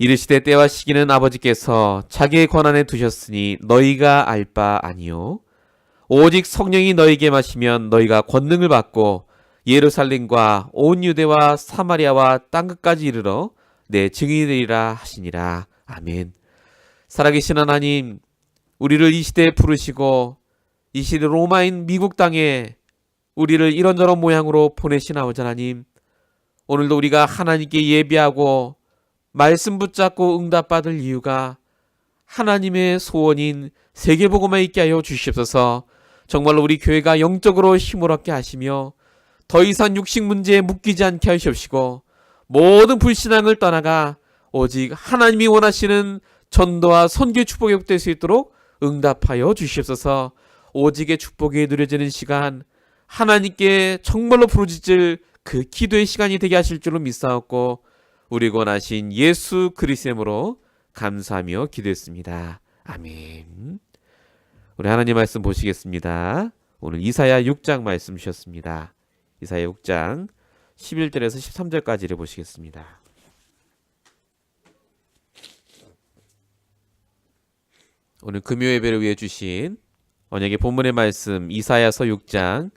이르시되 때와 시기는 아버지께서 자기의 권한에 두셨으니 너희가 알 바 아니요 오직 성령이 너희에게 마시면 너희가 권능을 받고 예루살렘과 온 유대와 사마리아와 땅끝까지 이르러 내 증인이 되리라 하시니라. 아멘. 살아계신 하나님, 우리를 이 시대에 부르시고 이 시대 로마인 미국 땅에 우리를 이런저런 모양으로 보내신 아버지 하나님, 오늘도 우리가 하나님께 예배하고 말씀 붙잡고 응답받을 이유가 하나님의 소원인 세계복음에 있게 하여 주시옵소서. 정말로 우리 교회가 영적으로 힘을 얻게 하시며 더 이상 육식 문제에 묶이지 않게 하시옵시고 모든 불신앙을 떠나가 오직 하나님이 원하시는 전도와 선교 축복이 회복될 수 있도록 응답하여 주시옵소서. 오직의 축복이 누려지는 시간, 하나님께 정말로 부르짖을 그 기도의 시간이 되게 하실 줄로 믿사옵고 우리 권하신 예수 그리스도의 이름으로 감사하며 기도했습니다. 아멘. 우리 하나님 말씀 보시겠습니다. 오늘 이사야 6장 말씀 주셨습니다. 이사야 6장 11절에서 13절까지를 보시겠습니다. 오늘 금요 예배를 위해 주신 언약의 본문의 말씀 이사야서 6장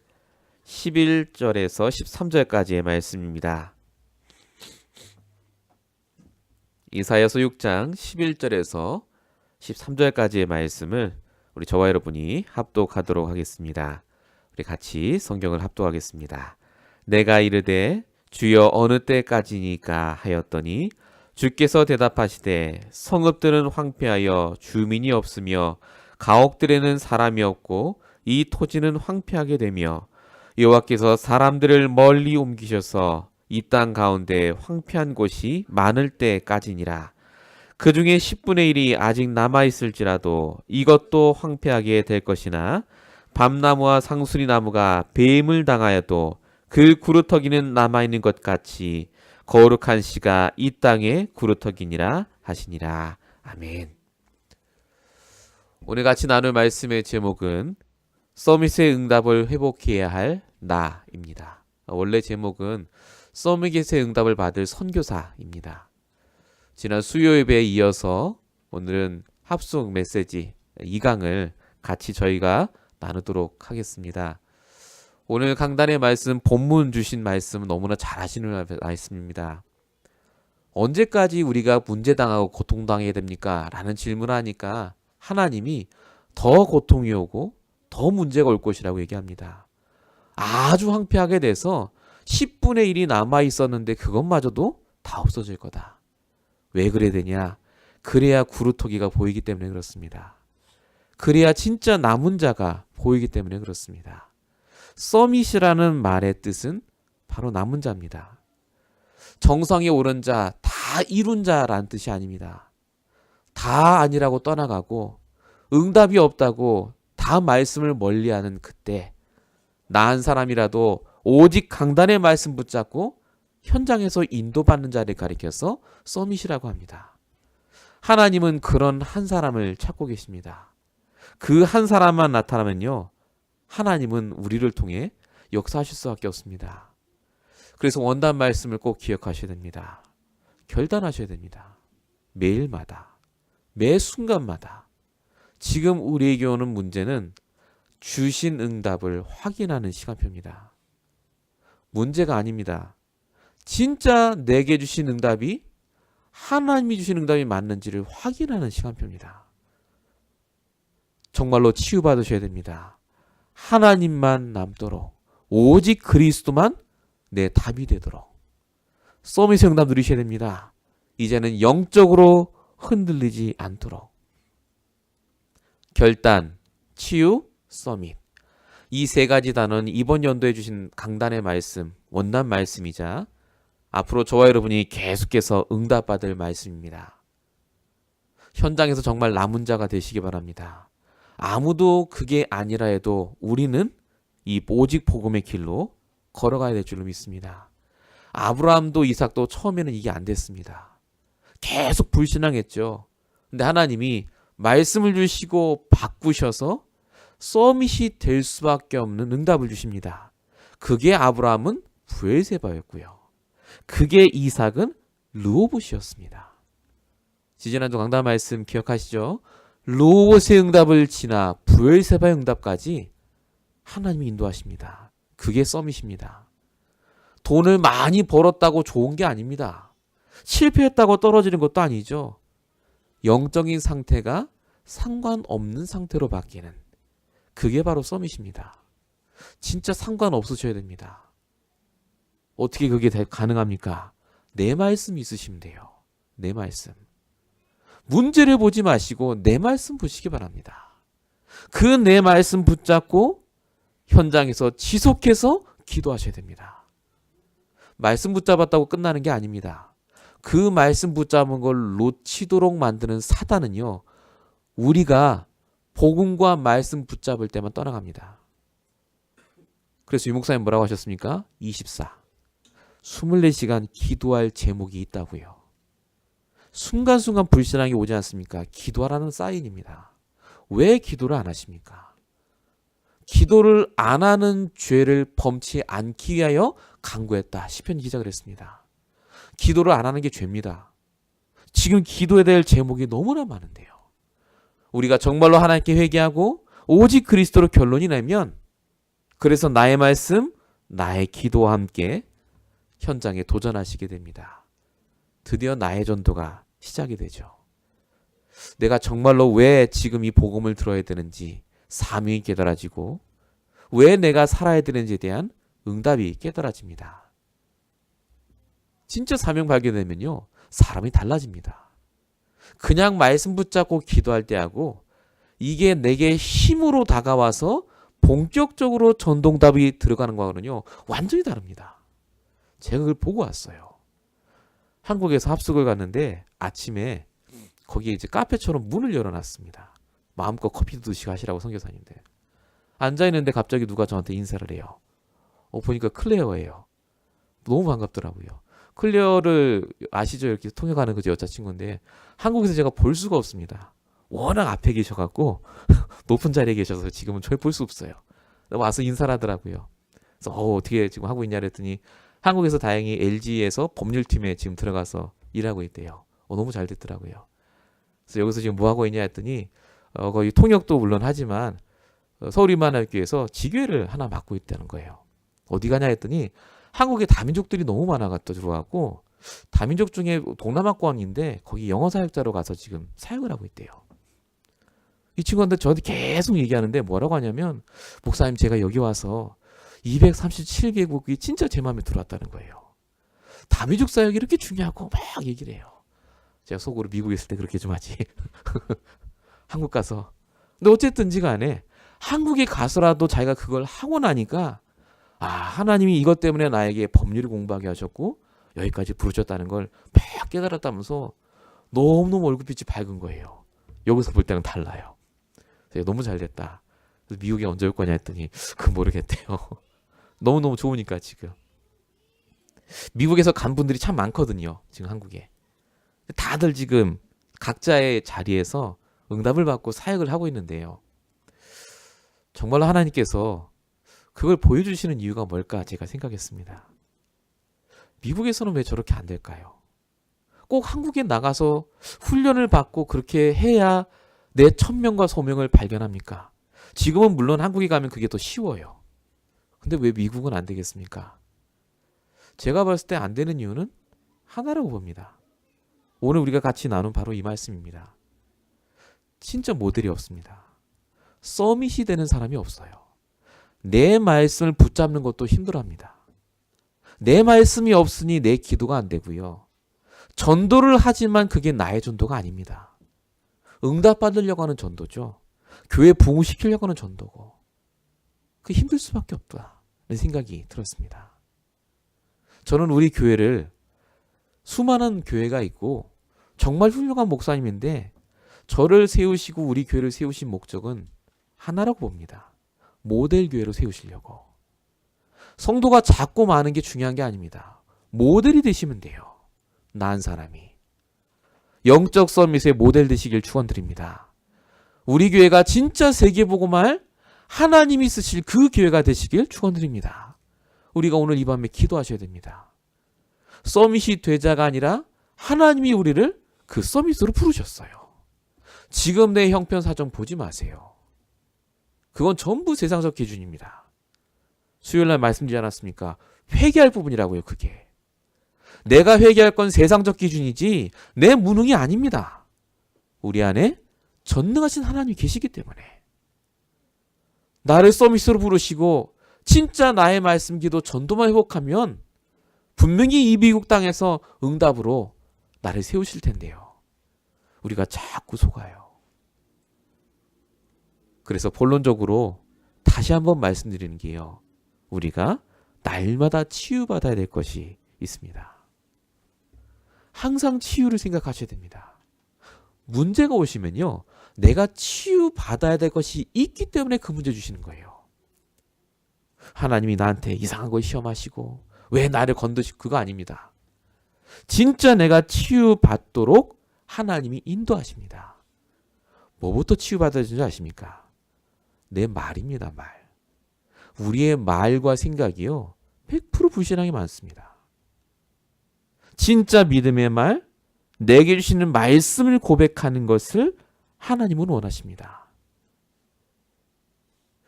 11절에서 13절까지의 말씀입니다. 이사야서 6장 11절에서 13절까지의 말씀을 우리 저와 여러분이 합독하도록 하겠습니다. 우리 같이 성경을 합독하겠습니다. 내가 이르되 주여 어느 때까지니까 하였더니 주께서 대답하시되 성읍들은 황폐하여 주민이 없으며 가옥들에는 사람이 없고 이 토지는 황폐하게 되며 여호와께서 사람들을 멀리 옮기셔서 이 땅 가운데 황폐한 곳이 많을 때까지니라. 그 중에 10분의 1이 아직 남아있을지라도 이것도 황폐하게 될 것이나 밤나무와 상수리 나무가 뱀을 당하여도 그 구루터기는 남아있는 것 같이 거룩한 씨가 이 땅에 구루터기니라 하시니라. 아멘. 오늘 같이 나눌 말씀의 제목은 서밋의 응답을 회복해야 할 나입니다. 원래 제목은 서밋의 응답을 받을 선교사입니다. 지난 수요 예배에 이어서 오늘은 합숙 메시지 2강을 같이 저희가 나누도록 하겠습니다. 오늘 강단의 말씀, 본문 주신 말씀은 너무나 잘 아시는 말씀입니다. 언제까지 우리가 문제당하고 고통당해야 됩니까? 라는 질문을 하니까 하나님이 더 고통이 오고 더 문제가 올 것이라고 얘기합니다. 아주 황폐하게 돼서 10분의 1이 남아있었는데 그것마저도 다 없어질 거다. 왜 그래야 되냐? 그래야 구루터기가 보이기 때문에 그렇습니다. 그래야 진짜 남은 자가 보이기 때문에 그렇습니다. 서밋이라는 말의 뜻은 바로 남은 자입니다. 정성에 오른 자, 다 이룬 자라는 뜻이 아닙니다. 다 아니라고 떠나가고 응답이 없다고 다 말씀을 멀리하는 그때 나 한 사람이라도 오직 강단의 말씀 붙잡고 현장에서 인도받는 자를 가리켜서 서밋이라고 합니다. 하나님은 그런 한 사람을 찾고 계십니다. 그 한 사람만 나타나면요, 하나님은 우리를 통해 역사하실 수밖에 없습니다. 그래서 원단 말씀을 꼭 기억하셔야 됩니다. 결단하셔야 됩니다. 매일마다, 매 순간마다 지금 우리에게 오는 문제는 주신 응답을 확인하는 시간표입니다. 문제가 아닙니다. 진짜 내게 주신 응답이 하나님이 주신 응답이 맞는지를 확인하는 시간표입니다. 정말로 치유받으셔야 됩니다. 하나님만 남도록, 오직 그리스도만 내 답이 되도록 서밋의 응답 누리셔야 됩니다. 이제는 영적으로 흔들리지 않도록. 결단, 치유, 서밋. 이 세 가지 단어는 이번 연도에 주신 강단의 말씀, 원단 말씀이자 앞으로 저와 여러분이 계속해서 응답받을 말씀입니다. 현장에서 정말 남은 자가 되시기 바랍니다. 아무도 그게 아니라 해도 우리는 이 오직 복음의 길로 걸어가야 될 줄로 믿습니다. 아브라함도 이삭도 처음에는 이게 안 됐습니다. 계속 불신앙했죠. 근데 하나님이 말씀을 주시고 바꾸셔서 서밋이 될 수밖에 없는 응답을 주십니다. 그게 아브라함은 브엘세바였고요. 그게 이삭은 르호봇이었습니다. 지지난주 강단 말씀 기억하시죠? 로봇의 응답을 지나 브엘세바의 응답까지 하나님이 인도하십니다. 그게 서밋입니다. 돈을 많이 벌었다고 좋은 게 아닙니다. 실패했다고 떨어지는 것도 아니죠. 영적인 상태가 상관없는 상태로 바뀌는, 그게 바로 서밋입니다. 진짜 상관없으셔야 됩니다. 어떻게 그게 가능합니까? 내 말씀 있으시면 돼요. 내 말씀. 문제를 보지 마시고 내 말씀 보시기 바랍니다. 그 내 말씀 붙잡고 현장에서 지속해서 기도하셔야 됩니다. 말씀 붙잡았다고 끝나는 게 아닙니다. 그 말씀 붙잡은 걸 놓치도록 만드는 사단은요, 우리가 복음과 말씀 붙잡을 때만 떠나갑니다. 그래서 유 목사님 뭐라고 하셨습니까? 24시간 기도할 제목이 있다고요. 순간순간 불신앙이 오지 않습니까? 기도하라는 사인입니다. 왜 기도를 안 하십니까? 기도를 안 하는 죄를 범치 않기 위하여 간구했다. 시편 기자가 그랬습니다. 기도를 안 하는 게 죄입니다. 지금 기도해야 될 제목이 너무나 많은데요. 우리가 정말로 하나님께 회개하고 오직 그리스도로 결론이 나면, 그래서 나의 말씀, 나의 기도와 함께 현장에 도전하시게 됩니다. 드디어 나의 전도가 시작이 되죠. 내가 정말로 왜 지금 이 복음을 들어야 되는지 사명이 깨달아지고, 왜 내가 살아야 되는지에 대한 응답이 깨달아집니다. 진짜 사명 발견되면요, 사람이 달라집니다. 그냥 말씀 붙잡고 기도할 때하고 이게 내게 힘으로 다가와서 본격적으로 전동답이 들어가는 거하고는요, 완전히 다릅니다. 제가 그걸 보고 왔어요. 한국에서 합숙을 갔는데 아침에 거기에 이제 카페처럼 문을 열어놨습니다. 마음껏 커피도 드시고 하시라고 선교사님들. 앉아있는데 갑자기 누가 저한테 인사를 해요. 보니까 클레어예요. 너무 반갑더라고요. 클레어를 아시죠? 이렇게 통역하는 그 여자친구인데 한국에서 제가 볼 수가 없습니다. 워낙 앞에 계셔갖고 높은 자리에 계셔서 지금은 저희 볼 수 없어요. 와서 인사를 하더라고요. 그래서 어떻게 지금 하고 있냐 그랬더니 한국에서 다행히 LG에서 법률팀에 지금 들어가서 일하고 있대요. 너무 잘 됐더라고요. 그래서 여기서 지금 뭐 하고 있냐 했더니 거의 통역도 물론 하지만 서울인만학교에서 지교회를 하나 맡고 있다는 거예요. 어디 가냐 했더니 한국에 다민족들이 너무 많아가지고 들어왔고, 다민족 중에 동남아권인데 거기 영어 사역자로 가서 지금 사역을 하고 있대요. 이 친구한테 저한테 계속 얘기하는데 뭐라고 하냐면, 목사님 제가 여기 와서 237개국이 진짜 제 마음에 들어왔다는 거예요. 다민족 사역이 이렇게 중요하고 막 얘기를 해요. 제가 속으로 미국에 있을 때 그렇게 좀 하지. 한국 가서. 근데 어쨌든지 간에 한국에 가서라도 자기가 그걸 하고 나니까, 하나님이 이것 때문에 나에게 법률을 공부하게 하셨고 여기까지 부르셨다는 걸 막 깨달았다면서 너무너무 얼굴빛이 밝은 거예요. 여기서 볼 때는 달라요. 그래서 너무 잘 됐다. 그래서 미국에 언제 올 거냐 했더니 그건 모르겠대요. 너무너무 좋으니까 지금. 미국에서 간 분들이 참 많거든요. 지금 한국에. 다들 지금 각자의 자리에서 응답을 받고 사역을 하고 있는데요. 정말로 하나님께서 그걸 보여주시는 이유가 뭘까 제가 생각했습니다. 미국에서는 왜 저렇게 안 될까요? 꼭 한국에 나가서 훈련을 받고 그렇게 해야 내 천명과 소명을 발견합니까? 지금은 물론 한국에 가면 그게 더 쉬워요. 근데 왜 미국은 안 되겠습니까? 제가 봤을 때 안 되는 이유는 하나라고 봅니다. 오늘 우리가 같이 나눈 바로 이 말씀입니다. 진짜 모델이 없습니다. 서밋이 되는 사람이 없어요. 내 말씀을 붙잡는 것도 힘들어합니다. 내 말씀이 없으니 내 기도가 안 되고요. 전도를 하지만 그게 나의 전도가 아닙니다. 응답받으려고 하는 전도죠. 교회 부흥시키려고 하는 전도고. 그 힘들 수밖에 없다는 생각이 들었습니다. 저는 우리 교회를, 수많은 교회가 있고 정말 훌륭한 목사님인데 저를 세우시고 우리 교회를 세우신 목적은 하나라고 봅니다. 모델 교회로 세우시려고. 성도가 작고 많은 게 중요한 게 아닙니다. 모델이 되시면 돼요. 나은 사람이. 영적 서밋의 모델 되시길 축원드립니다. 우리 교회가 진짜 세계복음할 하나님이 쓰실 그 교회가 되시길 축원드립니다. 우리가 오늘 이 밤에 기도하셔야 됩니다. 서밋이 되자가 아니라 하나님이 우리를 그 서밋으로 부르셨어요. 지금 내 형편 사정 보지 마세요. 그건 전부 세상적 기준입니다. 수요일날 말씀드리지 않았습니까? 회개할 부분이라고요. 그게. 내가 회개할 건 세상적 기준이지 내 무능이 아닙니다. 우리 안에 전능하신 하나님이 계시기 때문에. 나를 서밋으로 부르시고 진짜 나의 말씀 기도 전도만 회복하면 분명히 이 미국 땅에서 응답으로 나를 세우실 텐데요. 우리가 자꾸 속아요. 그래서 본론적으로 다시 한번 말씀드리는 게요. 우리가 날마다 치유받아야 될 것이 있습니다. 항상 치유를 생각하셔야 됩니다. 문제가 오시면요. 내가 치유받아야 될 것이 있기 때문에 그 문제 주시는 거예요. 하나님이 나한테 이상한 거 시험하시고 왜 나를 건드시고 그거 아닙니다. 진짜 내가 치유받도록 하나님이 인도하십니다. 뭐부터 치유받아야 되는지 아십니까? 내 말입니다. 말. 우리의 말과 생각이요. 100% 불신앙이 많습니다. 진짜 믿음의 말, 내게 주시는 말씀을 고백하는 것을 하나님은 원하십니다.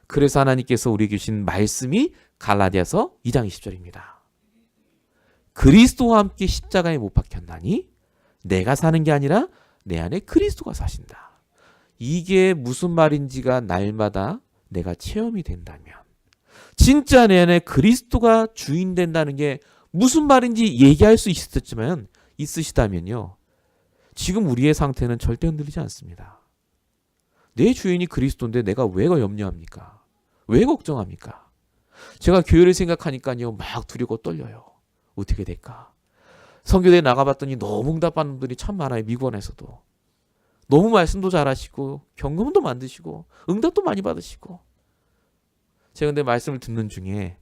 그래서 하나님께서 우리에게 주신 말씀이 갈라디아서 2장 20절입니다. 그리스도와 함께 십자가에 못 박혔나니 내가 사는 게 아니라 내 안에 그리스도가 사신다. 이게 무슨 말인지가 날마다 내가 체험이 된다면, 진짜 내 안에 그리스도가 주인 된다는 게 무슨 말인지 얘기할 수 있으시다면요. 지금 우리의 상태는 절대 흔들리지 않습니다. 내 주인이 그리스도인데 내가 왜 염려합니까? 왜 걱정합니까? 제가 교회를 생각하니까요. 막 두렵고 떨려요. 어떻게 될까? 선교대에 나가봤더니 너무 응답하는 분들이 참 많아요. 미국 안에서도. 너무 말씀도 잘하시고 경험도 만드시고 응답도 많이 받으시고. 제가 근데 말씀을 듣는 중에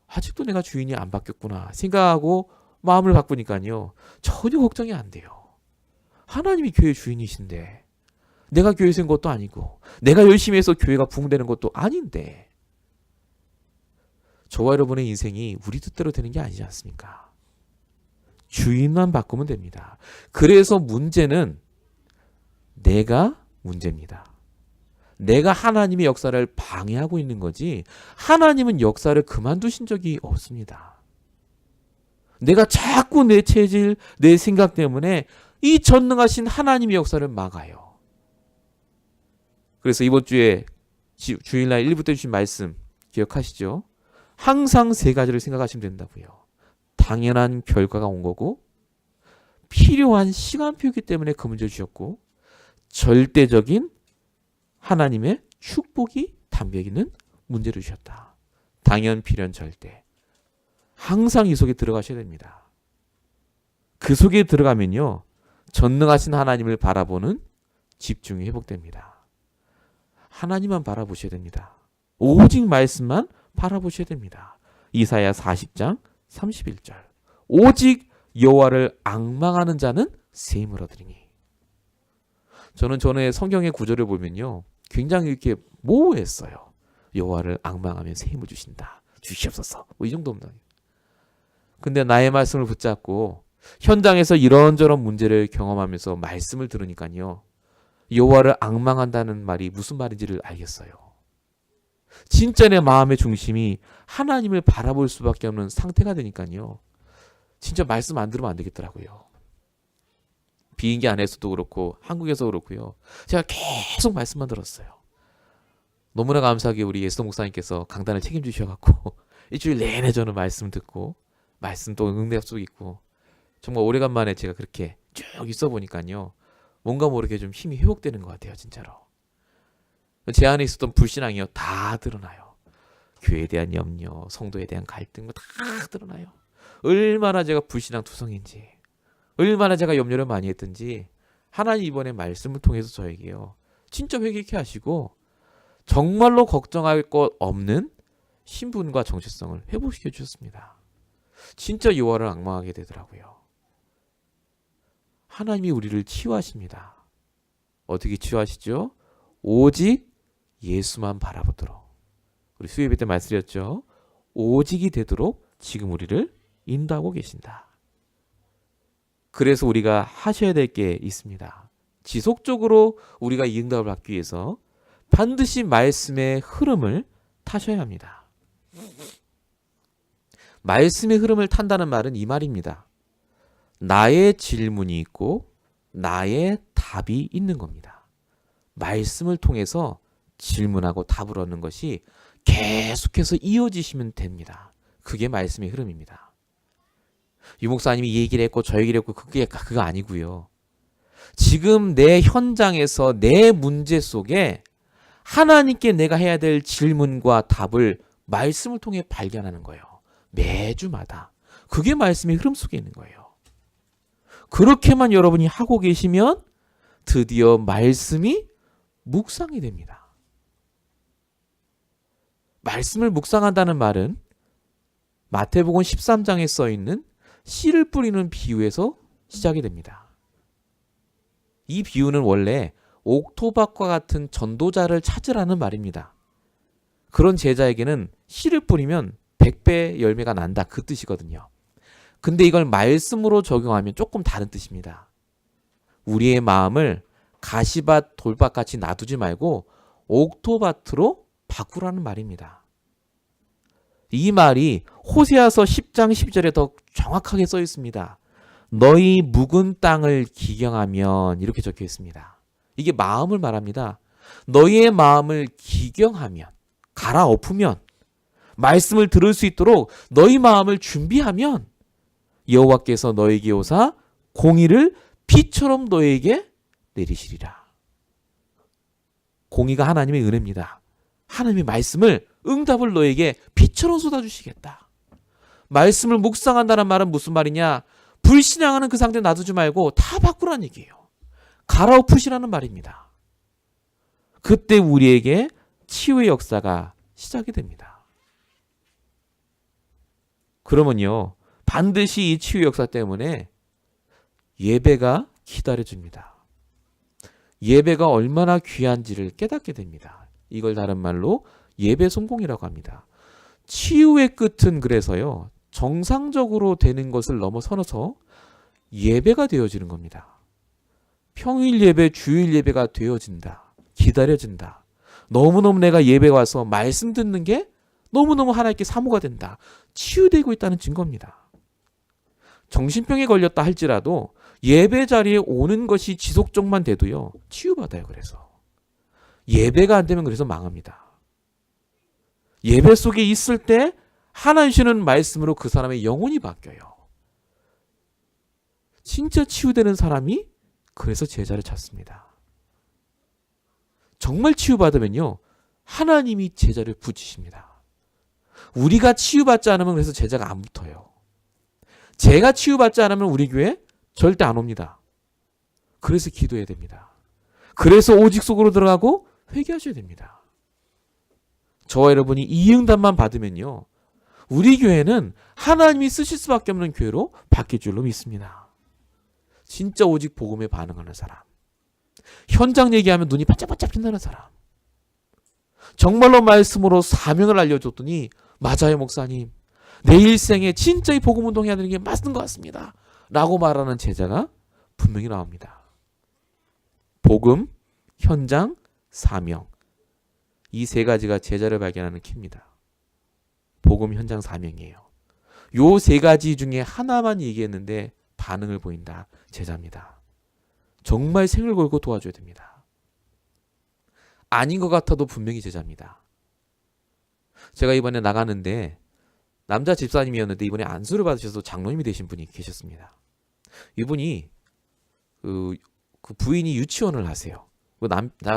아직도 내가 주인이 안 바뀌었구나 생각하고 마음을 바꾸니까요. 전혀 걱정이 안 돼요. 하나님이 교회 주인이신데 내가 교회 생 것도 아니고 내가 열심히 해서 교회가 부흥되는 것도 아닌데 저와 여러분의 인생이 우리 뜻대로 되는 게 아니지 않습니까? 주인만 바꾸면 됩니다. 그래서 문제는 내가 문제입니다. 내가 하나님의 역사를 방해하고 있는 거지 하나님은 역사를 그만두신 적이 없습니다. 내가 자꾸 내 체질, 내 생각 때문에 이 전능하신 하나님의 역사를 막아요. 그래서 이번 주에 주일날 1부터 주신 말씀 기억하시죠? 항상 세 가지를 생각하시면 된다고요. 당연한 결과가 온 거고 필요한 시간표이기 때문에 그 문제를 주셨고 절대적인 하나님의 축복이 담겨 있는 문제를 주셨다. 당연, 필연, 절대. 항상 이 속에 들어가셔야 됩니다. 그 속에 들어가면요. 전능하신 하나님을 바라보는 집중이 회복됩니다. 하나님만 바라보셔야 됩니다. 오직 말씀만 바라보셔야 됩니다. 이사야 40장 31절. 오직 여호와를 앙망하는 자는 셈을 얻으리니. 저는 전에 성경의 구절을 보면요. 굉장히 이렇게 모호했어요. 여호와를 앙망하면 셈을 주신다. 주시옵소서. 뭐 이 정도입니다. 근데 나의 말씀을 붙잡고 현장에서 이런저런 문제를 경험하면서 말씀을 들으니까요. 여호와를 앙망한다는 말이 무슨 말인지를 알겠어요. 진짜 내 마음의 중심이 하나님을 바라볼 수밖에 없는 상태가 되니까요. 진짜 말씀 안 들으면 안 되겠더라고요. 비행기 안에서도 그렇고 한국에서 그렇고요. 제가 계속 말씀만 들었어요. 너무나 감사하게 우리 예수동 목사님께서 강단을 책임지셔갖고 일주일 내내 저는 말씀 듣고 말씀 또 응답 속 있고 정말 오래간만에 제가 그렇게 쭉 있어 보니까요. 뭔가 모르게 좀 힘이 회복되는 것 같아요. 진짜로. 제 안에 있었던 불신앙이요. 다 드러나요. 교회에 대한 염려, 성도에 대한 갈등 다 드러나요. 얼마나 제가 불신앙 투성인지 얼마나 제가 염려를 많이 했든지 하나님 이번에 말씀을 통해서 저에게요. 진짜 회개케 하시고 정말로 걱정할 것 없는 신분과 정체성을 회복시켜 주셨습니다. 진짜 여호와를 앙망하게 되더라고요. 하나님이 우리를 치유하십니다. 어떻게 치유하시죠? 오직 예수만 바라보도록. 우리 수요예배 때 말씀드렸죠. 오직이 되도록 지금 우리를 인도하고 계신다. 그래서 우리가 하셔야 될 게 있습니다. 지속적으로 우리가 이 응답을 받기 위해서 반드시 말씀의 흐름을 타셔야 합니다. 말씀의 흐름을 탄다는 말은 이 말입니다. 나의 질문이 있고 나의 답이 있는 겁니다. 말씀을 통해서 질문하고 답을 얻는 것이 계속해서 이어지시면 됩니다. 그게 말씀의 흐름입니다. 유 목사님이 이 얘기를 했고 저 얘기를 했고 그거 아니고요. 지금 내 현장에서 내 문제 속에 하나님께 내가 해야 될 질문과 답을 말씀을 통해 발견하는 거예요. 매주마다. 그게 말씀의 흐름 속에 있는 거예요. 그렇게만 여러분이 하고 계시면 드디어 말씀이 묵상이 됩니다. 말씀을 묵상한다는 말은 마태복음 13장에 써 있는 씨를 뿌리는 비유에서 시작이 됩니다. 이 비유는 원래 옥토박과 같은 전도자를 찾으라는 말입니다. 그런 제자에게는 씨를 뿌리면 100배 열매가 난다, 그 뜻이거든요. 근데 이걸 말씀으로 적용하면 조금 다른 뜻입니다. 우리의 마음을 가시밭, 돌밭같이 놔두지 말고 옥토밭으로 바꾸라는 말입니다. 이 말이 호세아서 10장 12절에 더 정확하게 써 있습니다. 너희 묵은 땅을 기경하면, 이렇게 적혀 있습니다. 이게 마음을 말합니다. 너희의 마음을 기경하면, 갈아엎으면, 말씀을 들을 수 있도록 너희 마음을 준비하면 여호와께서 너에게 오사 공의를 비처럼 너에게 내리시리라. 공의가 하나님의 은혜입니다. 하나님의 말씀을, 응답을 너에게 비처럼 쏟아주시겠다. 말씀을 묵상한다는 말은 무슨 말이냐? 불신앙하는 그 상태 놔두지 말고 다 바꾸라는 얘기예요. 갈아엎으시라는 말입니다. 그때 우리에게 치유의 역사가 시작이 됩니다. 그러면요, 반드시 이 치유 역사 때문에 예배가 기다려집니다. 예배가 얼마나 귀한지를 깨닫게 됩니다. 이걸 다른 말로 예배 성공이라고 합니다. 치유의 끝은 그래서요, 정상적으로 되는 것을 넘어서서 예배가 되어지는 겁니다. 평일 예배, 주일 예배가 되어진다. 기다려진다. 너무너무 내가 예배 와서 말씀 듣는 게 너무너무 하나님께 사모가 된다. 치유되고 있다는 증거입니다. 정신병에 걸렸다 할지라도 예배 자리에 오는 것이 지속적만 돼도요, 치유받아요. 그래서 예배가 안 되면 그래서 망합니다. 예배 속에 있을 때 하나님 주시는 말씀으로 그 사람의 영혼이 바뀌어요. 진짜 치유되는 사람이 그래서 제자를 찾습니다. 정말 치유받으면요, 하나님이 제자를 붙이십니다. 우리가 치유받지 않으면 그래서 제자가 안 붙어요. 제가 치유받지 않으면 우리 교회 절대 안 옵니다. 그래서 기도해야 됩니다. 그래서 오직 속으로 들어가고 회개하셔야 됩니다. 저와 여러분이 이 응답만 받으면요, 우리 교회는 하나님이 쓰실 수밖에 없는 교회로 바뀔 줄로 믿습니다. 진짜 오직 복음에 반응하는 사람, 현장 얘기하면 눈이 반짝반짝 빛나는 사람, 정말로 말씀으로 사명을 알려줬더니 맞아요 목사님, 내 일생에 진짜 이 복음 운동해야 되는 게 맞는 것 같습니다 라고 말하는 제자가 분명히 나옵니다. 복음, 현장, 사명, 이 세 가지가 제자를 발견하는 키입니다. 복음, 현장, 사명이에요. 요 세 가지 중에 하나만 얘기했는데 반응을 보인다, 제자입니다. 정말 생을 걸고 도와줘야 됩니다. 아닌 것 같아도 분명히 제자입니다. 제가 이번에 나가는데 남자 집사님이었는데 이번에 안수를 받으셔서 장로님이 되신 분이 계셨습니다. 이분이 그 부인이 유치원을 하세요.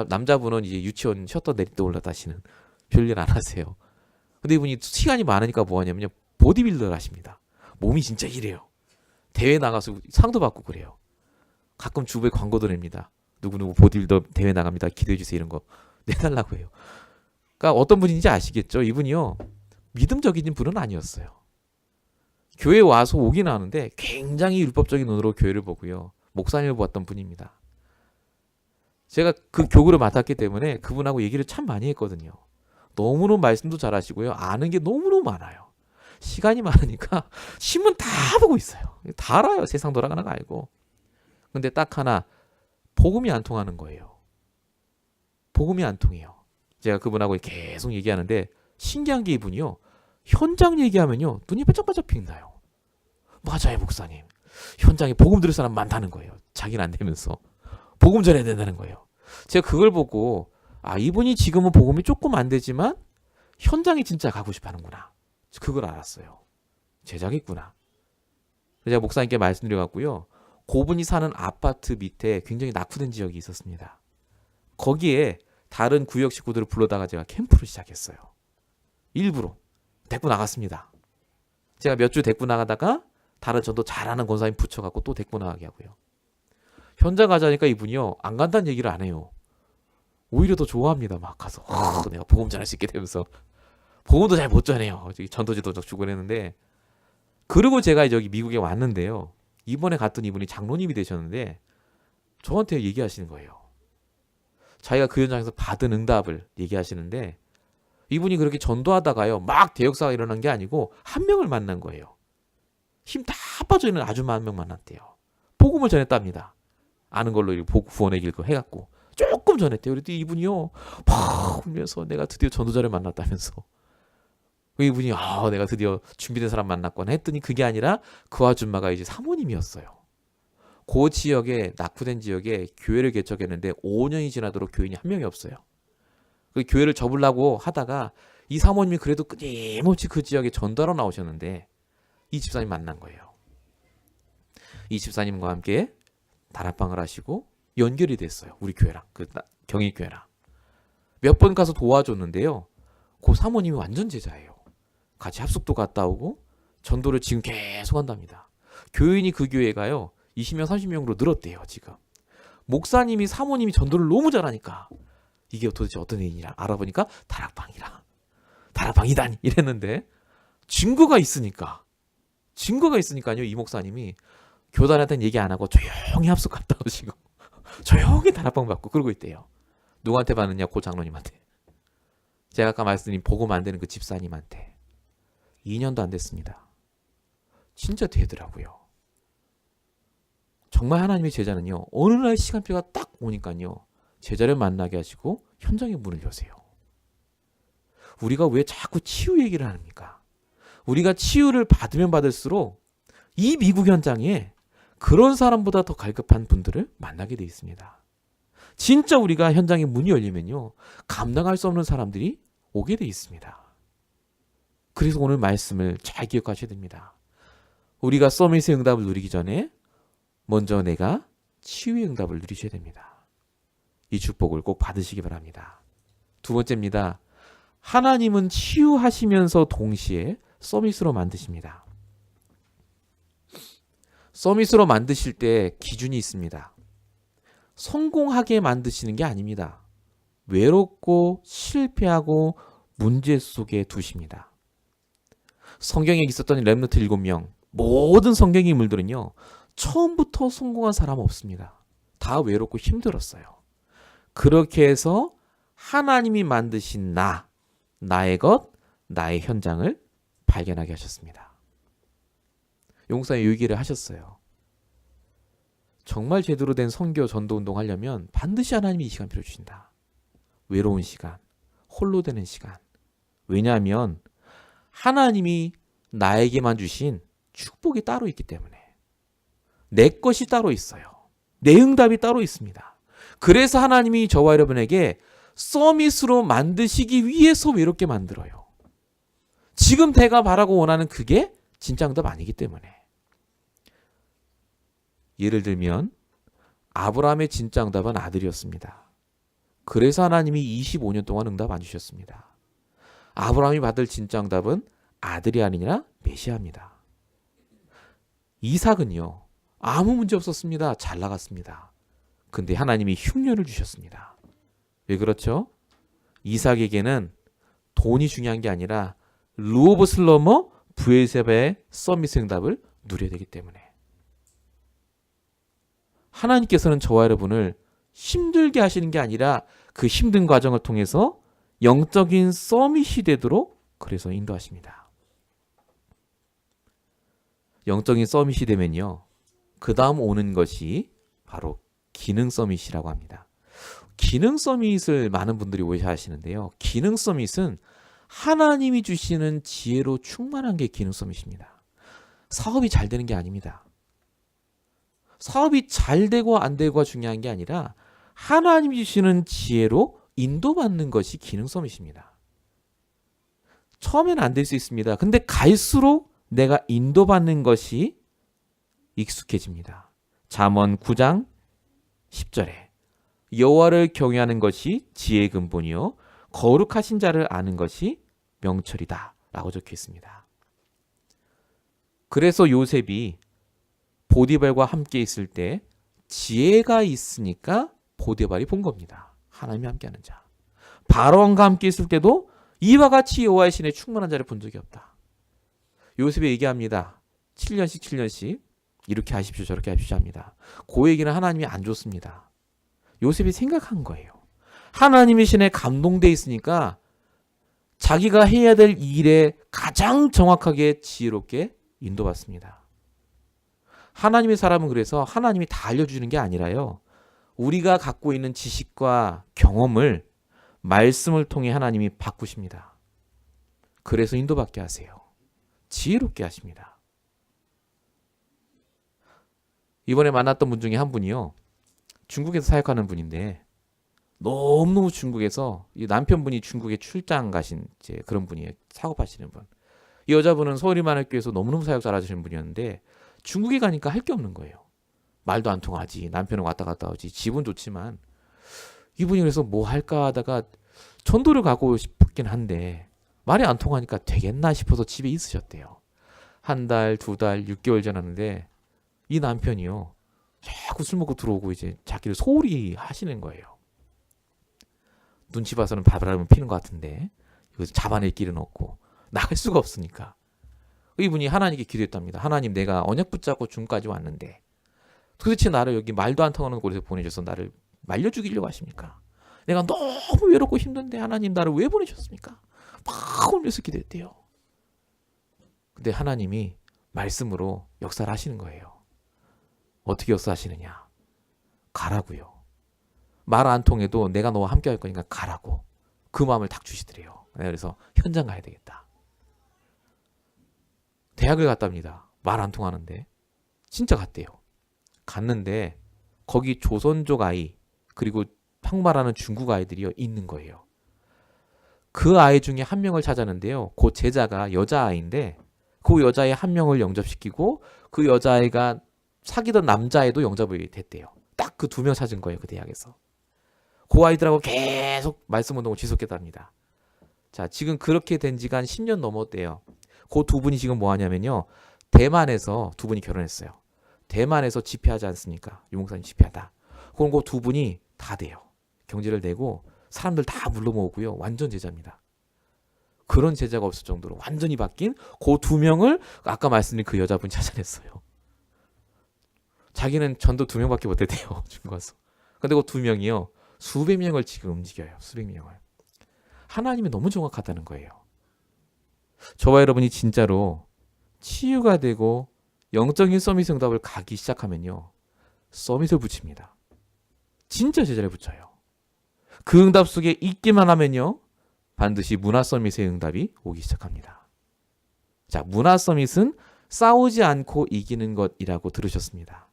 남자분은 이제 유치원 셔터 내릴 때 올라다시는 별일 안 하세요. 근데 이분이 시간이 많으니까 뭐 하냐면요, 보디빌더를 하십니다. 몸이 진짜 이래요. 대회 나가서 상도 받고 그래요. 가끔 주부에 광고도 냅니다. 누구누구 보디빌더 대회 나갑니다. 기도해주세요. 이런 거 내달라고 해요. 그러니까 어떤 분인지 아시겠죠? 이분이요, 믿음적인 분은 아니었어요. 교회에 와서 오긴 하는데 굉장히 율법적인 눈으로 교회를 보고요, 목사님을 보았던 분입니다. 제가 그 교구를 맡았기 때문에 그분하고 얘기를 참 많이 했거든요. 너무너무 말씀도 잘하시고요, 아는 게 너무너무 많아요. 시간이 많으니까 신문 다 보고 있어요. 다 알아요. 세상 돌아가는 거 알고. 근데 딱 하나 복음이 안 통하는 거예요. 복음이 안 통해요. 제가 그분하고 계속 얘기하는데 신기한 게 이분이요. 현장 얘기하면요. 눈이 반짝반짝 빛나요. 맞아요, 목사님. 현장에 복음 들을 사람 많다는 거예요. 자기는 안 되면서. 복음 전해야 된다는 거예요. 제가 그걸 보고 이분이 지금은 복음이 조금 안 되지만 현장에 진짜 가고 싶어 하는구나. 그걸 알았어요. 제자겠구나. 제가 목사님께 말씀드려갖고요. 그분이 사는 아파트 밑에 굉장히 낙후된 지역이 있었습니다. 거기에 다른 구역 식구들을 불러다가 제가 캠프를 시작했어요. 일부러 데리고 나갔습니다. 제가 몇 주 데리고 나가다가 다른 전도 잘하는 권사님 붙여갖고 또 데리고 나가게 하고요. 현장 가자니까 이분이요. 안 간다는 얘기를 안 해요. 오히려 더 좋아합니다. 막 가서 내가 복음 전할 수 있게 되면서 복음도 잘 못 전해요. 전도지도 주고 그랬는데 그리고 제가 여기 미국에 왔는데요. 이번에 갔던 이분이 장로님이 되셨는데 저한테 얘기하시는 거예요. 자기가 그 현장에서 받은 응답을 얘기하시는데 이분이 그렇게 전도하다가요. 막 대역사가 일어난 게 아니고 한 명을 만난 거예요. 힘 다 빠져 있는 아줌마 한 명 만났대요. 복음을 전했답니다. 아는 걸로 구원의 길 해갖고 조금 전했대요. 그랬더니 이분이요. 막 울면서 내가 드디어 전도자를 만났다면서. 이분이 내가 드디어 준비된 사람 만났구나 했더니 그게 아니라 그 아줌마가 이제 사모님이었어요. 그 지역에 낙후된 지역에 교회를 개척했는데 5년이 지나도록 교인이 한 명이 없어요. 그 교회를 접으려고 하다가 이 사모님이 그래도 끊임없이 그 지역에 전도하러 나오셨는데 이 집사님 만난 거예요. 이 집사님과 함께 다락방을 하시고 연결이 됐어요. 우리 교회랑 그 경일교회랑 몇 번 가서 도와줬는데요. 그 사모님이 완전 제자예요. 같이 합숙도 갔다 오고 전도를 지금 계속 한답니다. 교인이 그 교회가요. 20명 30명으로 늘었대요. 지금 목사님이 사모님이 전도를 너무 잘하니까 이게 도대체 어떤 일이냐 알아보니까 다락방이다니 이랬는데 증거가 있으니까요. 이 목사님이 교단한테는 얘기 안 하고 조용히 합숙 갔다 오시고 조용히 다락방 받고 그러고 있대요. 누구한테 받느냐? 고 장로님한테. 제가 아까 말씀드린 복음 안 되는 그 집사님한테. 2년도 안 됐습니다. 진짜 되더라고요. 정말 하나님의 제자는요. 어느 날 시간표가 딱 오니까요. 제자를 만나게 하시고 현장에 문을 여세요. 우리가 왜 자꾸 치유 얘기를 합니까? 우리가 치유를 받으면 받을수록 이 미국 현장에 그런 사람보다 더 갈급한 분들을 만나게 돼 있습니다. 진짜 우리가 현장에 문이 열리면요. 감당할 수 없는 사람들이 오게 돼 있습니다. 그래서 오늘 말씀을 잘 기억하셔야 됩니다. 우리가 서밋의 응답을 누리기 전에 먼저 내가 치유의 응답을 누리셔야 됩니다. 이 축복을 꼭 받으시기 바랍니다. 두 번째입니다. 하나님은 치유하시면서 동시에 서밋으로 만드십니다. 서밋으로 만드실 때 기준이 있습니다. 성공하게 만드시는 게 아닙니다. 외롭고 실패하고 문제 속에 두십니다. 성경에 있었던 렘넌트 7명, 모든 성경 인물들은요. 처음부터 성공한 사람 없습니다. 다 외롭고 힘들었어요. 그렇게 해서 하나님이 만드신 나의 것, 나의 현장을 발견하게 하셨습니다. 용사의 유기를 하셨어요. 정말 제대로 된 선교 전도운동 하려면 반드시 하나님이 이 시간 필요 주신다. 외로운 시간, 홀로 되는 시간. 왜냐하면 하나님이 나에게만 주신 축복이 따로 있기 때문에 내 것이 따로 있어요. 내 응답이 따로 있습니다. 그래서 하나님이 저와 여러분에게 서밋으로 만드시기 위해서 외롭게 만들어요. 지금 내가 바라고 원하는 그게 진짜 응답 아니기 때문에. 예를 들면 아브라함의 진짜 응답은 아들이었습니다. 그래서 하나님이 25년 동안 응답 안 주셨습니다. 아브라함이 받을 진짜 응답은 아들이 아니라 메시아입니다. 이삭은요. 아무 문제 없었습니다. 잘 나갔습니다. 근데 하나님이 흉년을 주셨습니다. 왜 그렇죠? 이삭에게는 돈이 중요한 게 아니라 루오브 슬러머 브에세바의 서밋 응답을 누려야 되기 때문에. 하나님께서는 저와 여러분을 힘들게 하시는 게 아니라 그 힘든 과정을 통해서 영적인 서밋이 되도록 그래서 인도하십니다. 영적인 서밋이 되면요. 그 다음 오는 것이 바로 기능 서밋이라고 합니다. 기능 서밋을 많은 분들이 오해하시는데요. 기능 서밋은 하나님이 주시는 지혜로 충만한 게 기능 서밋입니다. 사업이 잘 되는 게 아닙니다. 사업이 잘 되고 안 되고가 중요한 게 아니라 하나님이 주시는 지혜로 인도받는 것이 기능 서밋입니다. 처음에는 안 될 수 있습니다. 근데 갈수록 내가 인도받는 것이 익숙해집니다. 잠언 9장 10절에 여호와를 경외하는 것이 지혜의 근본이요 거룩하신 자를 아는 것이 명철이다 라고 적혀 있습니다. 그래서 요셉이 보디발과 함께 있을 때 지혜가 있으니까 보디발이 본 겁니다. 하나님이 함께하는 자. 바로왕과 함께 있을 때도 이와 같이 여호와의 신에 충만한 자를 본 적이 없다. 요셉이 얘기합니다. 7년씩 이렇게 하십시오 저렇게 하십시오 합니다. 그 얘기는 하나님이 안 줬습니다. 요셉이 생각한 거예요. 하나님의 신에 감동돼 있으니까 자기가 해야 될 일에 가장 정확하게 지혜롭게 인도받습니다. 하나님의 사람은 그래서 하나님이 다 알려주는 게 아니라요. 우리가 갖고 있는 지식과 경험을 말씀을 통해 하나님이 바꾸십니다. 그래서 인도받게 하세요. 지혜롭게 하십니다. 이번에 만났던 분 중에 한 분이요. 중국에서 사역하는 분인데 너무너무 중국에서 이 남편분이 중국에 출장 가신 이제 그런 분이에요. 사업하시는 분. 이 여자분은 서울이만학교에서 너무너무 사역 잘하시는 분이었는데 중국에 가니까 할 게 없는 거예요. 말도 안 통하지. 남편은 왔다 갔다 오지. 집은 좋지만 이분이 그래서 뭐 할까 하다가 전도를 가고 싶긴 한데 말이 안 통하니까 되겠나 싶어서 집에 있으셨대요. 한 달, 두 달, 6개월 지났는데 이 남편이요. 자꾸 술 먹고 들어오고 이제 자기를 소홀히 하시는 거예요. 눈치 봐서는 바람을 피는 것 같은데 이거 잡아낼 길은 없고 나갈 수가 없으니까 이분이 하나님께 기도했답니다. 하나님 내가 언약 붙잡고 중까지 왔는데 도대체 나를 여기 말도 안 통하는 곳에 보내셔서 나를 말려 죽이려고 하십니까? 내가 너무 외롭고 힘든데 하나님 나를 왜 보내셨습니까? 막 울면서 기도했대요. 근데 하나님이 말씀으로 역사를 하시는 거예요. 어떻게 역사하시느냐? 가라고요. 말 안 통해도 내가 너와 함께 할 거니까 가라고. 그 마음을 딱 주시더래요. 그래서 현장 가야 되겠다. 대학을 갔답니다. 말 안 통하는데. 진짜 갔대요. 갔는데 거기 조선족 아이 그리고 한국말하는 중국 아이들이 있는 거예요. 그 아이 중에 한 명을 찾았는데요. 그 제자가 여자아이인데 그 여자애 한 명을 영접시키고 그 여자아이가 사귀던 남자애도 영접이 됐대요. 딱 그 2명 찾은 거예요. 그 대학에서. 그 아이들하고 계속 말씀 운동을 지속했답니다. 자, 지금 그렇게 된 지가 한 10년 넘었대요. 그 2분이 지금 뭐 하냐면요. 대만에서 2분이 결혼했어요. 대만에서 집회하지 않습니까? 유목사님 집회하다. 그럼 그 2분이 다 돼요. 경제를 내고 사람들 다 불러 모으고요. 완전 제자입니다. 그런 제자가 없을 정도로 완전히 바뀐 그 2명을 아까 말씀드린 그 여자분이 찾아냈어요. 자기는 전도 2명밖에 못 했대요. 중국 와서. 근데 그 2명이요. 수백 명을 지금 움직여요. 수백 명을. 하나님이 너무 정확하다는 거예요. 저와 여러분이 진짜로 치유가 되고 영적인 서밋 응답을 가기 시작하면요. 서밋을 붙입니다. 진짜 제자를 붙여요. 그 응답 속에 있기만 하면요. 반드시 문화 서밋의 응답이 오기 시작합니다. 자, 문화 서밋은 싸우지 않고 이기는 것이라고 들으셨습니다.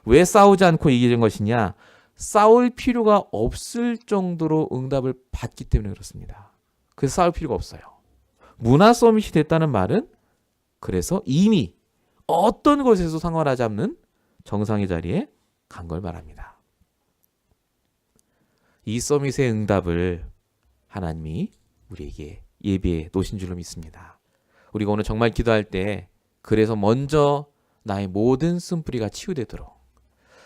왜 싸우지 않고 이기는 것이냐? 싸울 필요가 없을 정도로 응답을 받기 때문에 그렇습니다. 그래서 싸울 필요가 없어요. 문화 서밋이 됐다는 말은 그래서 이미 어떤 것에서 상관하지 않는 정상의 자리에 간 걸 말합니다. 이 서밋의 응답을 하나님이 우리에게 예비해 놓으신 줄로 믿습니다. 우리가 오늘 정말 기도할 때 그래서 먼저 나의 모든 쓴뿌리가 치유되도록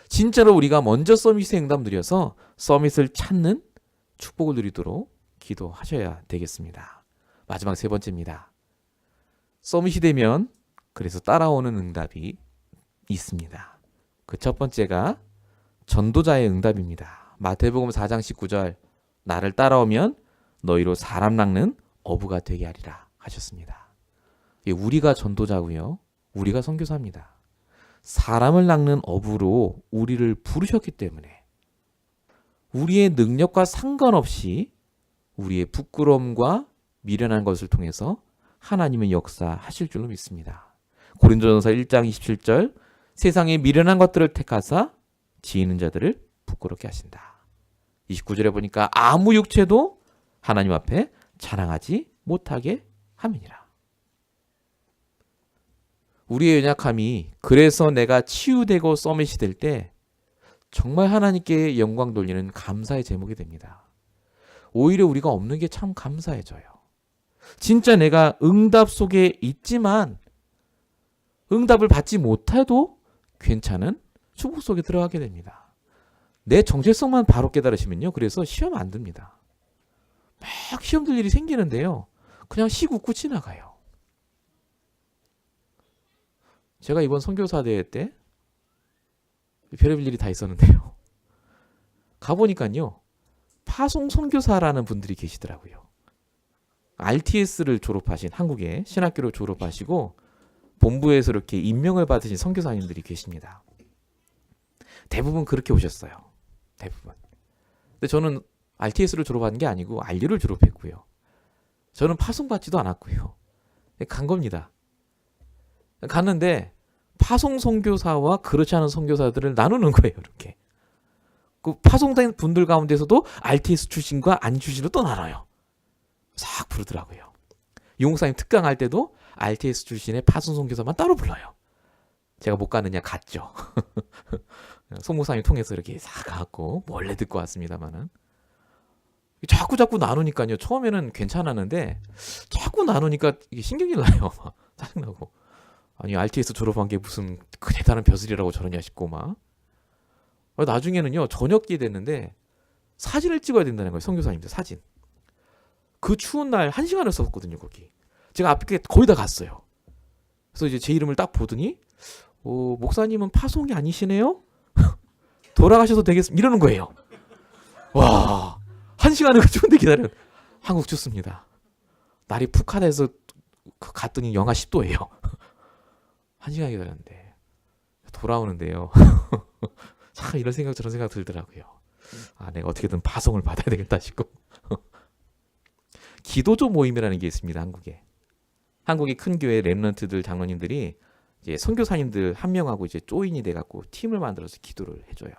진짜로 우리가 먼저 서밋의 응답 누려서 서밋을 찾는 축복을 누리도록 기도하셔야 되겠습니다. 마지막 3번째입니다. 서밋이 되면 그래서 따라오는 응답이 있습니다. 그 첫 번째가 전도자의 응답입니다. 마태복음 4장 19절 나를 따라오면 너희로 사람 낚는 어부가 되게 하리라 하셨습니다. 우리가 전도자고요. 우리가 선교사입니다. 사람을 낚는 어부로 우리를 부르셨기 때문에 우리의 능력과 상관없이 우리의 부끄러움과 미련한 것을 통해서 하나님의 역사하실 줄로 믿습니다. 고린도전서 1장 27절 세상의 미련한 것들을 택하사 지혜 있는 자들을 부끄럽게 하신다. 29절에 보니까 아무 육체도 하나님 앞에 자랑하지 못하게 함이니라. 우리의 연약함이 그래서 내가 치유되고 서밋이 될 때 정말 하나님께 영광 돌리는 감사의 제목이 됩니다. 오히려 우리가 없는 게 참 감사해져요. 진짜 내가 응답 속에 있지만 응답을 받지 못해도 괜찮은 축복 속에 들어가게 됩니다. 내 정체성만 바로 깨달으시면요. 그래서 시험 안 듭니다. 막 시험 들 일이 생기는데요. 그냥 씩 웃고 지나가요. 제가 이번 선교사 대회 때 별의별 일이 다 있었는데요. 가보니까요. 파송 선교사라는 분들이 계시더라고요. RTS를 졸업하신 한국의 신학교를 졸업하시고 본부에서 이렇게 임명을 받으신 선교사님들이 계십니다. 대부분 그렇게 오셨어요. 대부분. 근데 저는 RTS를 졸업한 게 아니고 RU를 졸업했고요. 저는 파송받지도 않았고요. 간 겁니다. 갔는데 파송 선교사와 그렇지 않은 선교사들을 나누는 거예요. 이렇게. 그 파송된 분들 가운데서도 RTS 출신과 아닌 출신으로 또 나눠요. 싹 부르더라고요. 유목사님 특강할 때도 RTS 출신의 파송 선교사만 따로 불러요. 제가 못 가느냐 갔죠. 송목사님 통해서 이렇게 싹 가고 몰래 듣고 왔습니다만은 자꾸 나누니까요. 처음에는 괜찮았는데 자꾸 나누니까 이게 신경이 나요. 막 짜증나고. 아니 RTS 졸업한 게 무슨 그 대단한 벼슬이라고 저러냐 싶고 막. 나중에는요. 저녁이 됐는데 사진을 찍어야 된다는 거예요. 선교사님들 사진. 그 추운 날 1시간을 썼거든요. 거기. 제가 앞에 거의 다 갔어요. 그래서 이제 제 이름을 딱 보더니 목사님은 파송이 아니시네요? 돌아가셔도 되겠습니다. 이러는 거예요. 와 1시간을 그 추운데 기다려. 한국 춥습니다. 날이 푹하다해서 갔더니 영하 10도예요. 1시간 기다렸는데 돌아오는데요. 참 이런 생각 저런 생각 들더라고요. 아 내가 어떻게든 파송을 받아야 되겠다 싶고. 기도조 모임이라는 게 있습니다. 한국에. 한국의 큰 교회 렘넌트들 장로님들이 이제 선교사님들 한 명하고 이제 조인이 돼갖고 팀을 만들어서 기도를 해줘요.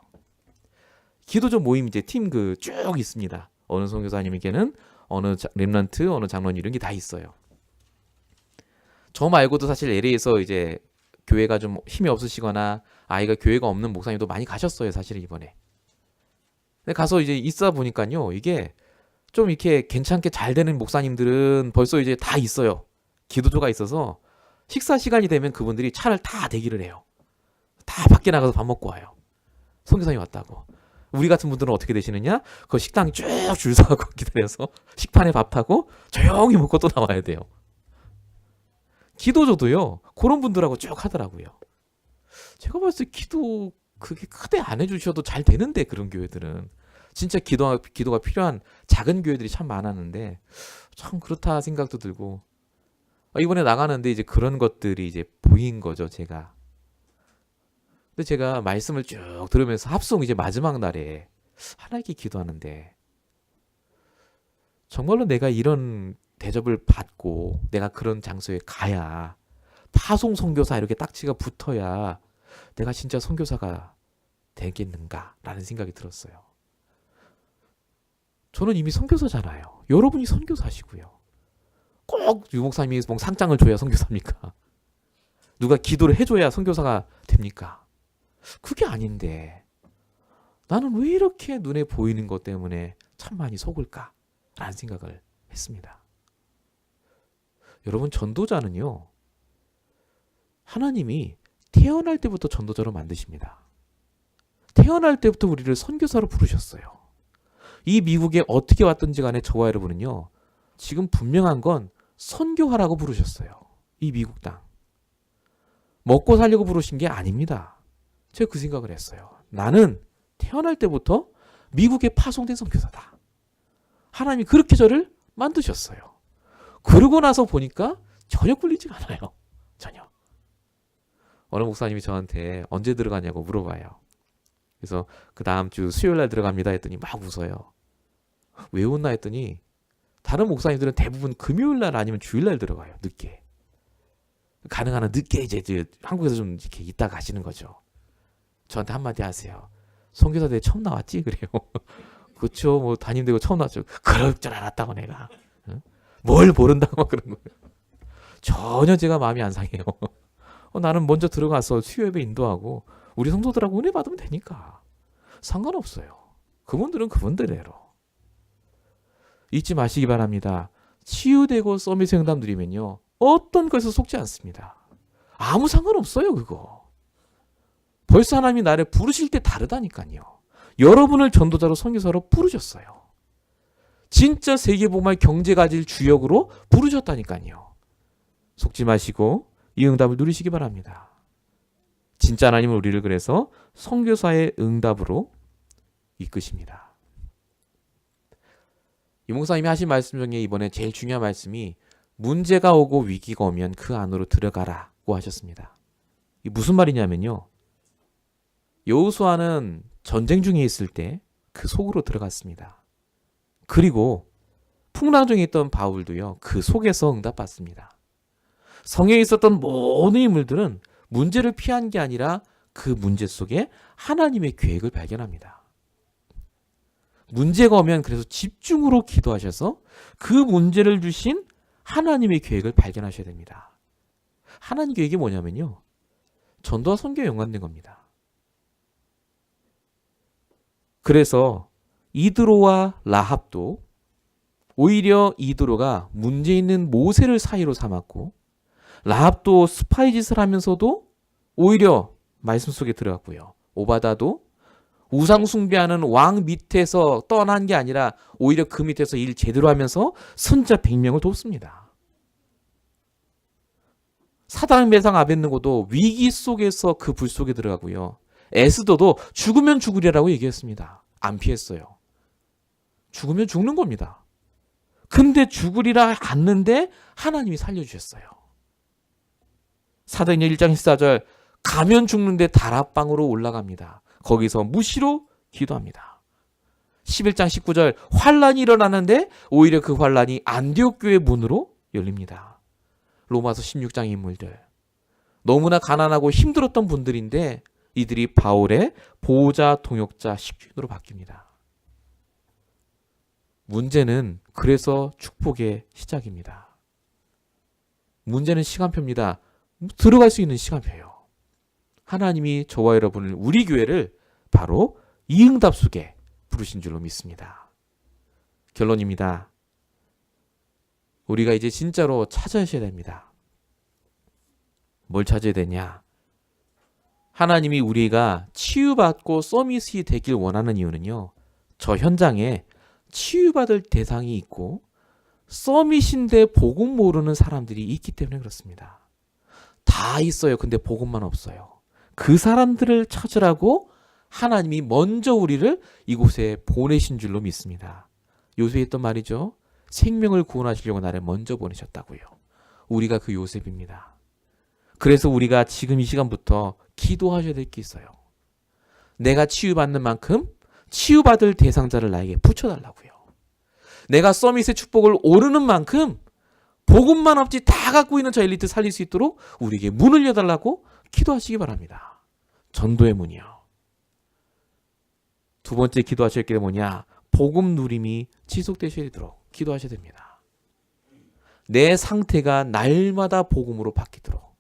기도조 모임 이제 팀 그 쭉 있습니다. 어느 선교사님에게는 어느 렘넌트, 어느 장로님 이런 게 다 있어요. 저 말고도 사실 LA에서 이제 교회가 좀 힘이 없으시거나 아이가 교회가 없는 목사님도 많이 가셨어요. 사실 이번에. 근데 가서 이제 있어 보니까요. 이게 좀 이렇게 괜찮게 잘 되는 목사님들은 벌써 이제 다 있어요. 기도조가 있어서 식사 시간이 되면 그분들이 차를 다 대기를 해요. 다 밖에 나가서 밥 먹고 와요. 선교사님 왔다고. 우리 같은 분들은 어떻게 되시느냐? 그 식당 쭉 줄 서고 기다려서 식판에 밥 타고 조용히 먹고 또 나와야 돼요. 기도조도요. 그런 분들하고 쭉 하더라고요. 제가 봤을 때 기도 그게 크게 안 해주셔도 잘 되는데 그런 교회들은. 진짜 기도가 필요한 작은 교회들이 참 많았는데 참 그렇다 생각도 들고 이번에 나가는데 이제 그런 것들이 이제 보인 거죠, 제가. 근데 제가 말씀을 쭉 들으면서 합송 이제 마지막 날에 하나님께 기도하는데 정말로 내가 이런 대접을 받고 내가 그런 장소에 가야 파송 선교사 이렇게 딱지가 붙어야 내가 진짜 선교사가 되겠는가라는 생각이 들었어요. 저는 이미 선교사잖아요. 여러분이 선교사시고요. 꼭 유목사님이 뭐 상장을 줘야 선교사입니까? 누가 기도를 해줘야 선교사가 됩니까? 그게 아닌데 나는 왜 이렇게 눈에 보이는 것 때문에 참 많이 속을까라는 생각을 했습니다. 여러분 전도자는요. 하나님이 태어날 때부터 전도자로 만드십니다. 태어날 때부터 우리를 선교사로 부르셨어요. 이 미국에 어떻게 왔든지 간에 저와 여러분은요. 지금 분명한 건 선교하라고 부르셨어요. 이 미국 땅. 먹고 살려고 부르신 게 아닙니다. 제가 그 생각을 했어요. 나는 태어날 때부터 미국에 파송된 선교사다. 하나님이 그렇게 저를 만드셨어요. 그러고 나서 보니까 전혀 꿀리지가 않아요. 전혀. 어느 목사님이 저한테 언제 들어가냐고 물어봐요. 그래서 그 다음 주 수요일 날 들어갑니다 했더니 막 웃어요. 왜 웃나 했더니 다른 목사님들은 대부분 금요일 날 아니면 주일 날 들어가요. 늦게. 가능한 한 늦게 이제 한국에서 좀 이렇게 있다 가시는 거죠. 저한테 한마디 하세요. 선교사 대회 처음 나왔지? 그래요. 그쵸. 뭐 담임되고 처음 나왔죠. 그럴 줄 알았다고 내가. 응? 뭘 모른다고 막 그런 거예요. 전혀 제가 마음이 안 상해요. 나는 먼저 들어가서 수요 예배 인도하고 우리 성도들하고 은혜 받으면 되니까. 상관없어요. 그분들은 그분들대로. 잊지 마시기 바랍니다. 치유되고 서밋 상담 드리면요. 어떤 것에서 속지 않습니다. 아무 상관없어요, 그거. 벌써 하나님이 나를 부르실 때 다르다니까요. 여러분을 전도자로 선교사로 부르셨어요. 진짜 세계복음화의 경제 가질 주역으로 부르셨다니까요. 속지 마시고 이 응답을 누리시기 바랍니다. 진짜 하나님은 우리를 그래서 선교사의 응답으로 이끄십니다. 이 목사님이 하신 말씀 중에 이번에 제일 중요한 말씀이 문제가 오고 위기가 오면 그 안으로 들어가라고 하셨습니다. 이 무슨 말이냐면요. 여호수아는 전쟁 중에 있을 때 그 속으로 들어갔습니다. 그리고 풍랑 중에 있던 바울도요. 그 속에서 응답받습니다. 성경에 있었던 모든 인물들은 문제를 피한 게 아니라 그 문제 속에 하나님의 계획을 발견합니다. 문제가 오면 그래서 집중으로 기도하셔서 그 문제를 주신 하나님의 계획을 발견하셔야 됩니다. 하나님 계획이 뭐냐면요. 전도와 선교에 연관된 겁니다. 그래서 이드로와 라합도 오히려 이드로가 문제 있는 모세를 사이로 삼았고 라합도 스파이 짓을 하면서도 오히려 말씀 속에 들어갔고요. 오바다도 우상 숭배하는 왕 밑에서 떠난 게 아니라 오히려 그 밑에서 일 제대로 하면서 선자 100명을 돕습니다. 사드락 메삭 아벳느고도 위기 속에서 그 불 속에 들어가고요. 에스더도 죽으면 죽으리라고 얘기했습니다. 안 피했어요. 죽으면 죽는 겁니다. 근데 죽으리라 갔는데 하나님이 살려주셨어요. 사도행전 1장 14절 가면 죽는데 다락방으로 올라갑니다. 거기서 무시로 기도합니다. 11장 19절 환란이 일어나는데 오히려 그 환란이 안디옥 교회 문으로 열립니다. 로마서 16장 인물들 너무나 가난하고 힘들었던 분들인데 이들이 바울의 보호자, 동역자, 식주인으로 바뀝니다. 문제는 그래서 축복의 시작입니다. 문제는 시간표입니다. 들어갈 수 있는 시간표예요. 하나님이 저와 여러분을 우리 교회를 바로 이 응답 속에 부르신 줄로 믿습니다. 결론입니다. 우리가 이제 진짜로 찾아셔야 됩니다. 뭘 찾아야 되냐? 하나님이 우리가 치유받고 서밋이 되길 원하는 이유는요. 저 현장에 치유받을 대상이 있고 서밋인데 복음 모르는 사람들이 있기 때문에 그렇습니다. 다 있어요. 근데 복음만 없어요. 그 사람들을 찾으라고 하나님이 먼저 우리를 이곳에 보내신 줄로 믿습니다. 요셉이 했던 말이죠. 생명을 구원하시려고 나를 먼저 보내셨다고요. 우리가 그 요셉입니다. 그래서 우리가 지금 이 시간부터 기도하셔야 될 게 있어요. 내가 치유받는 만큼 치유받을 대상자를 나에게 붙여달라고요. 내가 서밋의 축복을 오르는 만큼 복음만 없지 다 갖고 있는 저 엘리트 살릴 수 있도록 우리에게 문을 여달라고 기도하시기 바랍니다. 전도의 문이요. 두 번째 기도하실 게 뭐냐? 복음 누림이 지속되시도록 기도하셔야 됩니다. 내 상태가 날마다 복음으로 바뀌도록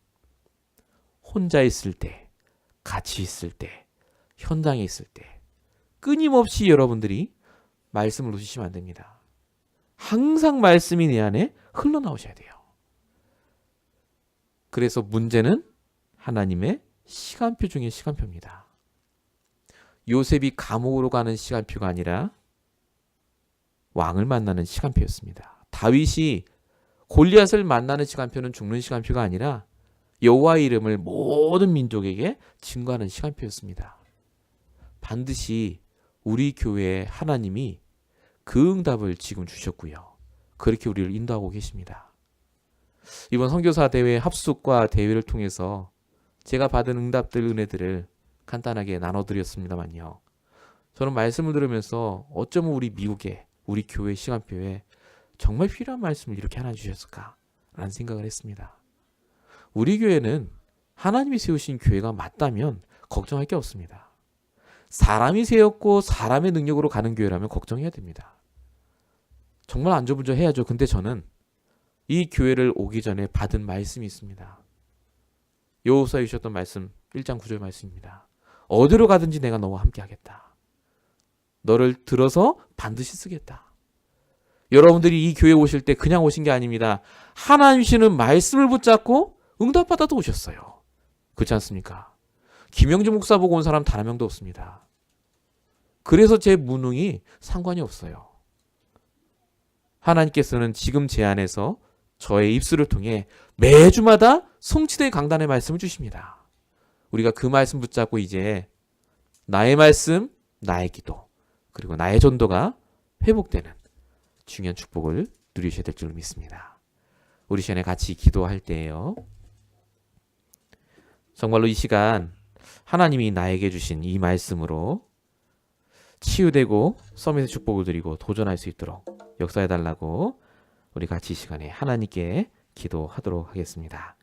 혼자 있을 때, 같이 있을 때, 현장에 있을 때 끊임없이 여러분들이 말씀을 놓치시면 안 됩니다. 항상 말씀이 내 안에 흘러나오셔야 돼요. 그래서 문제는 하나님의 시간표 중에 시간표입니다. 요셉이 감옥으로 가는 시간표가 아니라 왕을 만나는 시간표였습니다. 다윗이 골리앗을 만나는 시간표는 죽는 시간표가 아니라 여호와의 이름을 모든 민족에게 증거하는 시간표였습니다. 반드시 우리 교회에 하나님이 그 응답을 지금 주셨고요. 그렇게 우리를 인도하고 계십니다. 이번 선교사 대회 합숙과 대회를 통해서 제가 받은 응답들, 은혜들을 간단하게 나눠드렸습니다만요. 저는 말씀을 들으면서 어쩌면 우리 미국에, 우리 교회 시간표에 정말 필요한 말씀을 이렇게 하나 주셨을까? 라는 생각을 했습니다. 우리 교회는 하나님이 세우신 교회가 맞다면 걱정할 게 없습니다. 사람이 세웠고 사람의 능력으로 가는 교회라면 걱정해야 됩니다. 정말 안절부절해야죠. 근데 저는 이 교회를 오기 전에 받은 말씀이 있습니다. 여호수아에 주셨던 말씀 1장 9절 말씀입니다. 어디로 가든지 내가 너와 함께 하겠다. 너를 들어서 반드시 쓰겠다. 여러분들이 이 교회에 오실 때 그냥 오신 게 아닙니다. 하나님 주시는 말씀을 붙잡고 응답받아도 오셨어요. 그렇지 않습니까? 김영주 목사 보고 온 사람 단 한 명도 없습니다. 그래서 제 무능이 상관이 없어요. 하나님께서는 지금 제 안에서 저의 입술을 통해 매주마다 성취된 강단의 말씀을 주십니다. 우리가 그 말씀 붙잡고 이제 나의 말씀, 나의 기도, 그리고 나의 전도가 회복되는 중요한 축복을 누리셔야 될 줄 믿습니다. 우리 시간에 같이 기도할 때예요. 정말로 이 시간 하나님이 나에게 주신 이 말씀으로 치유되고 서밋의 축복을 드리고 도전할 수 있도록 역사해달라고 우리 같이 이 시간에 하나님께 기도하도록 하겠습니다.